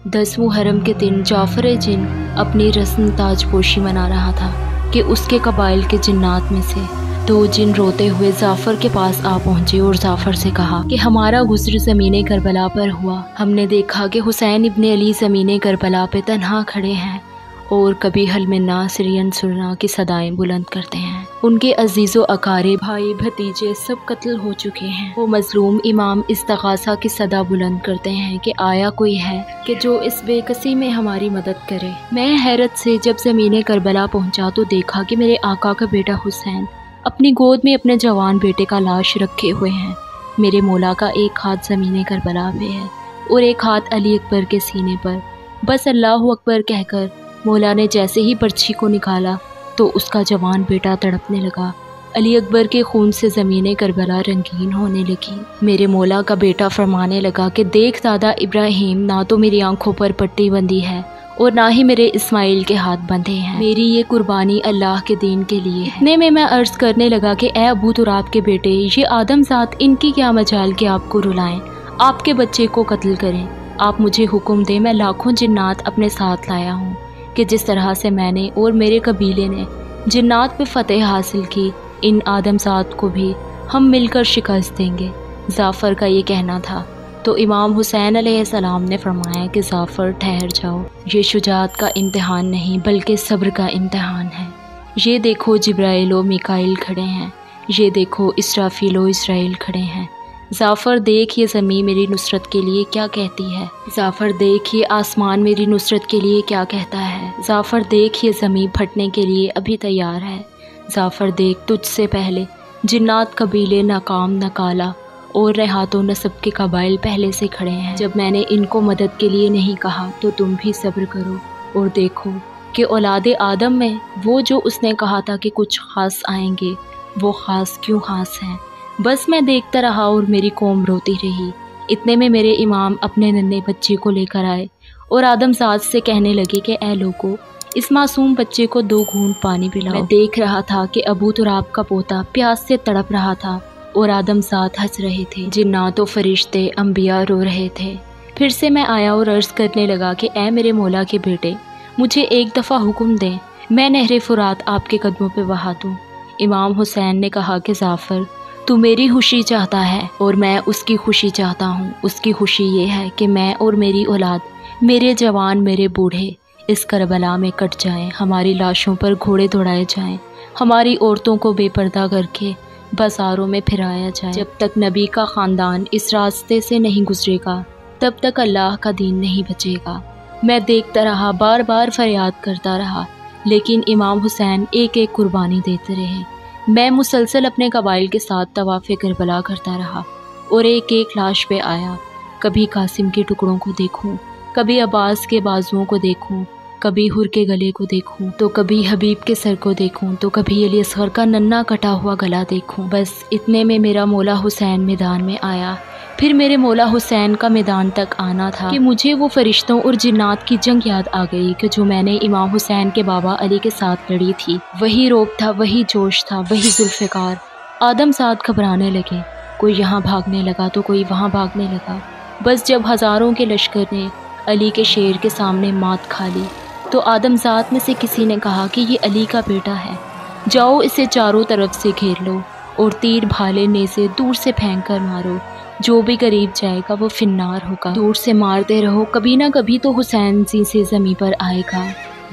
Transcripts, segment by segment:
10 محرم کے دن جعفر جن اپنی رسم تاج پوشی منا رہا تھا کہ اس کے قبائل کے جنات میں سے 2 جن روتے ہوئے جعفر کے پاس آ پہنچے اور جعفر سے کہا کہ ہمارا غسل زمین کربلا پر ہوا۔ ہم نے دیکھا کہ حسین ابن علی زمین کربلا پہ تنہا کھڑے ہیں اور کبھی حل منا سرین سرنا کی صدائیں بلند کرتے ہیں۔ ان کے عزیز و اقارب، بھائی بھتیجے سب قتل ہو چکے ہیں۔ وہ مظلوم امام استغاثہ کی صدا بلند کرتے ہیں کہ آیا کوئی ہے کہ جو اس بے کسی میں ہماری مدد کرے۔ میں حیرت سے جب زمین کربلا پہنچا تو دیکھا کہ میرے آقا کا بیٹا حسین اپنی گود میں اپنے جوان بیٹے کا لاش رکھے ہوئے ہیں۔ میرے مولا کا ایک ہاتھ زمین کربلا پہ ہے اور ایک ہاتھ علی اکبر کے سینے پر۔ بس اللہ اکبر کہہ کر مولا نے جیسے ہی برچھی کو نکالا تو اس کا جوان بیٹا تڑپنے لگا۔ علی اکبر کے خون سے زمین کربلا رنگین ہونے لگی۔ میرے مولا کا بیٹا فرمانے لگا کہ دیکھ دادا ابراہیم، نہ تو میری آنکھوں پر پٹی بندھی ہے اور نہ ہی میرے اسماعیل کے ہاتھ بندھے ہیں۔ میری یہ قربانی اللہ کے دین کے لیے ہے۔ اتنے میں عرض کرنے لگا کہ اے ابو تراب کے بیٹے، یہ آدم ذات ان کی کیا مجال کہ آپ کو رلائیں، آپ کے بچے کو قتل کریں۔ آپ مجھے حکم دیں، میں لاکھوں جنات اپنے ساتھ لایا ہوں کہ جس طرح سے میں نے اور میرے قبیلے نے جنات پہ فتح حاصل کی، ان آدم ذات کو بھی ہم مل کر شکست دیں گے۔ جعفر کا یہ کہنا تھا تو امام حسین علیہ السلام نے فرمایا کہ جعفر ٹھہر جاؤ، یہ شجاعت کا امتحان نہیں بلکہ صبر کا امتحان ہے۔ یہ دیکھو جبرائیل و میکائیل کھڑے ہیں، یہ دیکھو اسرافیل و اسرائیل کھڑے ہیں۔ جعفر دیکھ یہ زمین میری نصرت کے لیے کیا کہتی ہے، جعفر دیکھ یہ آسمان میری نصرت کے لیے کیا کہتا ہے، جعفر دیکھ یہ زمین پھٹنے کے لیے ابھی تیار ہے، جعفر دیکھ تجھ سے پہلے جنات قبیلے ناکام نکالا اور رہات و نسب کے قبائل پہلے سے کھڑے ہیں۔ جب میں نے ان کو مدد کے لیے نہیں کہا تو تم بھی صبر کرو اور دیکھو کہ اولاد آدم میں وہ جو اس نے کہا تھا کہ کچھ خاص آئیں گے، وہ خاص کیوں خاص ہیں۔ بس میں دیکھتا رہا اور میری قوم روتی رہی۔ اتنے میں میرے امام اپنے ننھے بچے کو لے کر آئے اور آدم ذات سے کہنے لگے کہ اے لوگو، اس معصوم بچے کو 2 گھونٹ پانی پلاؤ۔ میں دیکھ رہا تھا کہ ابو تراب کا پوتا پیاس سے تڑپ رہا تھا اور آدم ذات ہنس رہے تھے، جنات و فرشتے انبیاء رو رہے تھے۔ پھر سے میں آیا اور عرض کرنے لگا کہ اے میرے مولا کے بیٹے، مجھے ایک دفعہ حکم دیں، میں نہر فرات آپ کے قدموں پہ بہا دوں۔ امام حسین نے کہا کہ جعفر، تو میری خوشی چاہتا ہے اور میں اس کی خوشی چاہتا ہوں۔ اس کی خوشی یہ ہے کہ میں اور میری اولاد، میرے جوان، میرے بوڑھے اس کربلا میں کٹ جائیں، ہماری لاشوں پر گھوڑے دوڑائے جائیں، ہماری عورتوں کو بے پردہ کر کے بازاروں میں پھرایا جائے۔ جب تک نبی کا خاندان اس راستے سے نہیں گزرے گا تب تک اللہ کا دین نہیں بچے گا۔ میں دیکھتا رہا، بار بار فریاد کرتا رہا، لیکن امام حسین ایک ایک قربانی دیتے رہے۔ میں مسلسل اپنے قبائل کے ساتھ طواف کربلا کرتا رہا اور ایک ایک لاش پہ آیا۔ کبھی قاسم کے ٹکڑوں کو دیکھوں، کبھی عباس کے بازوؤں کو دیکھوں، کبھی حر کے گلے کو دیکھوں تو کبھی حبیب کے سر کو دیکھوں تو کبھی علی اصغر کا ننھا کٹا ہوا گلا دیکھوں۔ بس اتنے میں میرا مولا حسین میدان میں آیا۔ پھر میرے مولا حسین کا میدان تک آنا تھا کہ مجھے وہ فرشتوں اور جنات کی جنگ یاد آ گئی کہ جو میں نے امام حسین کے بابا علی کے ساتھ لڑی تھی۔ وہی روب تھا، وہی جوش تھا، وہی ذوالفقار۔ آدم ذات گھبرانے لگے، کوئی یہاں بھاگنے لگا تو کوئی وہاں بھاگنے لگا۔ بس جب ہزاروں کے لشکر نے علی کے شیر کے سامنے مات کھا لی تو آدم ذات میں سے کسی نے کہا کہ یہ علی کا بیٹا ہے، جاؤ اسے چاروں طرف سے گھیر لو اور تیر بھالے نیزے دور سے پھینک کر مارو، جو بھی قریب جائے گا وہ فنار ہوگا۔ دور سے مارتے رہو، کبھی نہ کبھی تو حسین جی سے زمین پر آئے گا۔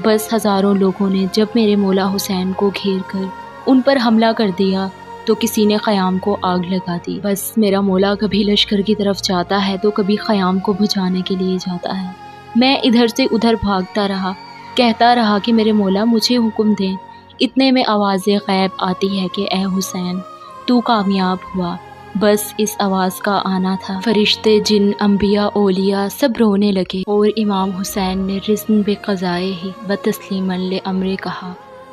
بس ہزاروں لوگوں نے جب میرے مولا حسین کو گھیر کر ان پر حملہ کر دیا تو کسی نے خیام کو آگ لگا دی۔ بس میرا مولا کبھی لشکر کی طرف جاتا ہے تو کبھی خیام کو بجھانے کے لیے جاتا ہے۔ میں ادھر سے ادھر بھاگتا رہا، کہتا رہا کہ میرے مولا مجھے حکم دیں۔ اتنے میں آواز غیب آتی ہے کہ اے حسین، تو کامیاب ہوا۔ بس اس آواز کا آنا تھا، فرشتے، جن، انبیاء، اولیاء سب رونے لگے اور امام حسین نے رضن بقضائے ہی و تسلیما لامر کہا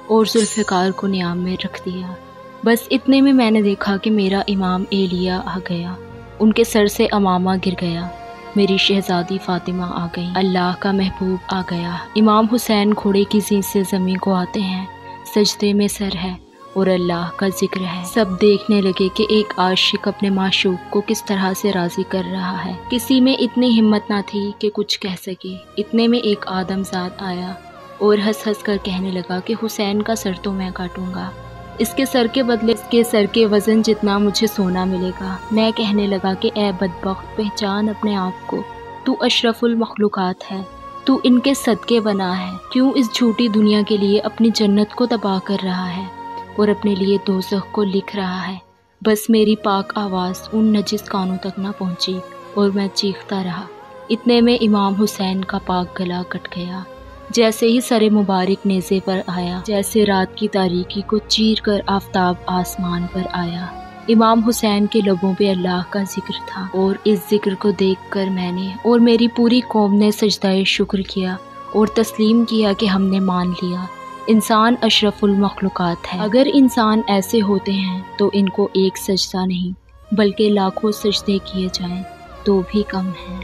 اور ذوالفقار کو نیام میں رکھ دیا۔ بس اتنے میں نے دیکھا کہ میرا امام ایلیا آ گیا، ان کے سر سے امامہ گر گیا، میری شہزادی فاطمہ آ گئی، اللہ کا محبوب آ گیا۔ امام حسین گھوڑے کی زین سے زمین کو آتے ہیں، سجدے میں سر ہے اور اللہ کا ذکر ہے۔ سب دیکھنے لگے کہ ایک عاشق اپنے معشوق کو کس طرح سے راضی کر رہا ہے۔ کسی میں اتنی ہمت نہ تھی کہ کچھ کہہ سکے۔ اتنے میں ایک آدم زاد آیا اور ہنس ہنس کر کہنے لگا کہ حسین کا سر تو میں کاٹوں گا، اس کے سر کے بدلے اس کے سر کے وزن جتنا مجھے سونا ملے گا۔ میں کہنے لگا کہ اے بدبخت، پہچان اپنے آپ کو، تو اشرف المخلوقات ہے، تو ان کے صدقے بنا ہے، کیوں اس جھوٹی دنیا کے لیے اپنی جنت کو تباہ کر رہا ہے اور اپنے لیے دوزخ کو لکھ رہا ہے۔ بس میری پاک آواز ان نجس کانوں تک نہ پہنچی اور میں چیختا رہا۔ اتنے میں امام حسین کا پاک گلا کٹ گیا۔ جیسے ہی سر مبارک نیزے پر آیا، جیسے رات کی تاریکی کو چیر کر آفتاب آسمان پر آیا، امام حسین کے لبوں پہ اللہ کا ذکر تھا، اور اس ذکر کو دیکھ کر میں نے اور میری پوری قوم نے سجدہ شکر کیا اور تسلیم کیا کہ ہم نے مان لیا، انسان اشرف المخلوقات ہے۔ اگر انسان ایسے ہوتے ہیں تو ان کو ایک سجدہ نہیں بلکہ لاکھوں سجدے کیے جائیں تو بھی کم ہیں۔